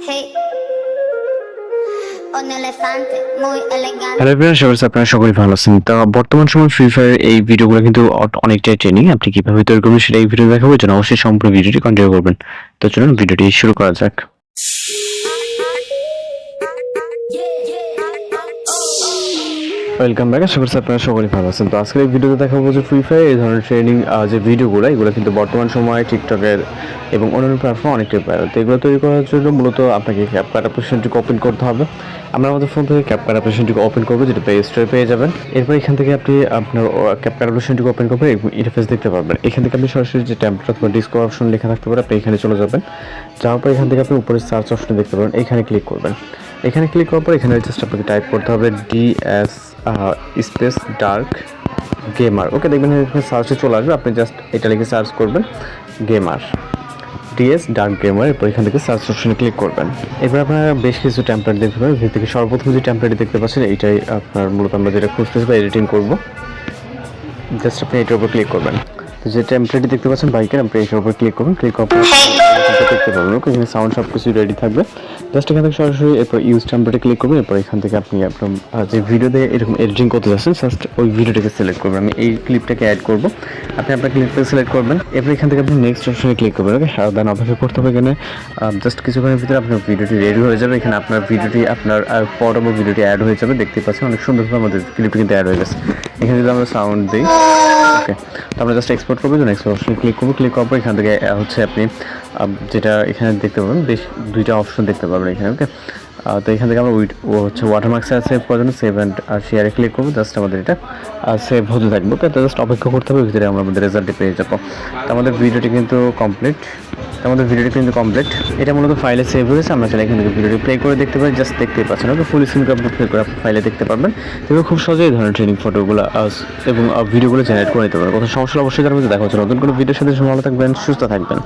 Hey, un elefante muy elegante. Hello everyone, আপনারা সকলেই ভালো আছেন। তো বর্তমান সময় ফ্রি ফায়ার এই ভিডিওগুলো কিন্তু অনেকটাই ট্রেন্ডিং। আপনি কিভাবে তৈরি করবেন সেটা এই ভিডিও দেখাবো, জন্য অবশ্যই সম্পূর্ণ ভিডিওটি কন্টিনিউ করবেন। তো চলুন ভিডিওটি শুরু করা যাক। Welcome back. আশা করছি আপনারা সকলেই ভালো আছেন। তো আজকের এই ভিডিওতে দেখাবো যে ফ্রি ফায়ার এই ধরনের ট্রেনিং যে ভিডিওগুলো, এগুলো কিন্তু বর্তমান সময়ে টিকটকের এবং অন্যান্য প্ল্যাটফর্ম অনেকটাই ভাইরাল। তো এগুলো তৈরি করার জন্য মূলত আপনাকে ক্যাপকাট অ্যাপ্লিকেশনটিকে ওপেন করতে হবে। আমরা আমাদের ফোন থেকে ক্যাপকাট অ্যাপ্লিকেশনটিকে ওপেন করবো, যেটা প্লে স্টোরে পেয়ে যাবেন। এরপর এখান থেকে আপনি আপনার ক্যাপকাট অ্যাপ্লিকেশনটিকে ওপেন করবেন এবং ইন্টারফেস দেখতে পারবেন। এখান থেকে আপনি সরাসরি যে টেমপ্লেট অথবা ডিসকভার অপশন লেখা থাকতে পারে, আপনি এখানে চলে যাবেন। যাওয়ার পর এখান থেকে আপনি উপরে সার্চ অপশনে দেখতে পাবেন, এখানে ক্লিক করবেন। এখানে ক্লিক করার পর এখানে জাস্ট আপনাকে টাইপ করতে হবে DS স্পেস ডার্ক গেমার। ওকে, দেখবেন এখানে সার্চে চলে আসবে। আপনি জাস্ট এটা লিখে সার্চ করবেন গেমার, DS ডার্ক গেমার। এরপর এখান থেকে সার্চ অপশনে ক্লিক করবেন। এরপর আপনারা বেশ কিছু টেমপ্লেট দেখতে পাবেন। এর থেকে সর্বপ্রথম যে টেমপ্লেটটি দেখতে পাচ্ছেন, এইটাই আপনার মূলত আমরা যেটা খুঁজতেছি বা এডিটিং করব। জাস্ট আপনি এটার উপর ক্লিক করবেন। তো যে টেমপ্লেটটি দেখতে পাচ্ছেন বাইকের, আপনি এটার উপর ক্লিক করবেন। ক্লিক করার পর দেখতে পাবেন ওকে, এখানে সাউন্ড সব কিছু রেডি থাকবে। জাস্ট এখান থেকে সরাসরি এরপর ইউজ টেমপ্লেটে ক্লিক করবেন। এরপর এখান থেকে আপনি আপনার যে ভিডিওতে এরকম এডিটিং করতে যাচ্ছেন, জাস্ট ওই ভিডিওটাকে সিলেক্ট করবেন। আমি এই ক্লিপটাকে অ্যাড করব। আপনি আপনার ক্লিপটাকে সিলেক্ট করবেন। এরপর এখান থেকে আপনি নেক্সট অপশনে ক্লিক করবেন। ওকে, দেন অপেক্ষা করতে হবে। এখানে জাস্ট কিছুক্ষণের ভিতরে আপনার ভিডিওটি রেডি হয়ে যাবে। এখানে আপনার ভিডিওটি আপনার পরবর্তী ভিডিওটি অ্যাড হয়ে যাবে। দেখতে পাচ্ছেন অনেক সুন্দরভাবে আমাদের ক্লিপটি কিন্তু অ্যাড হয়ে গেছে। এখানে যদি আমরা সাউন্ড দিই, ওকে, তো আমরা জাস্ট এক্সপোর্ট করবো। নেক্সট অপশনে ক্লিক করবো। ক্লিক করার পর এখান থেকে হচ্ছে আপনি যেটা এখানে দেখতে পাবেন, বেশ দুইটা অপশন দেখতে পাবেন এখানে। ওকে, তো এখান থেকে আমরা হচ্ছে ওয়াটারমার্ক সেভ করার জন্য সেভ অ্যান্ড শেয়ারে ক্লিক করবো। জাস্ট আমাদের এটা সেভ হতে থাকবে। ওকে, তো জাস্ট অপেক্ষা করতে হবে, ভিতরে আমরা আমাদের রেজাল্টটি পেয়ে যাবো। তো আমাদের ভিডিওটি কিন্তু কমপ্লিট। এটা মূলত ফাইলে সেভ হয়েছে। আমরা চাইলে এখান থেকে ভিডিওটি প্লে করে দেখতে পারি। জাস্ট দেখতেই পাচ্ছেন। ওকে, ফুল স্ক্রিন আপনি প্লে করে আপনি ফাইলে দেখতে পারবেন এবং খুব সহজেই এই ধরনের ট্রেনিং ফটোগুলো এবং ভিডিওগুলো জেনারেট করে নিতে পারবেন। কোনো সমস্যা অবশ্যই জানাবেন। দেখা হচ্ছে নতুন কোনো ভিডিওর সাথে। ভালো থাকবেন, সুস্থ থাকবেন।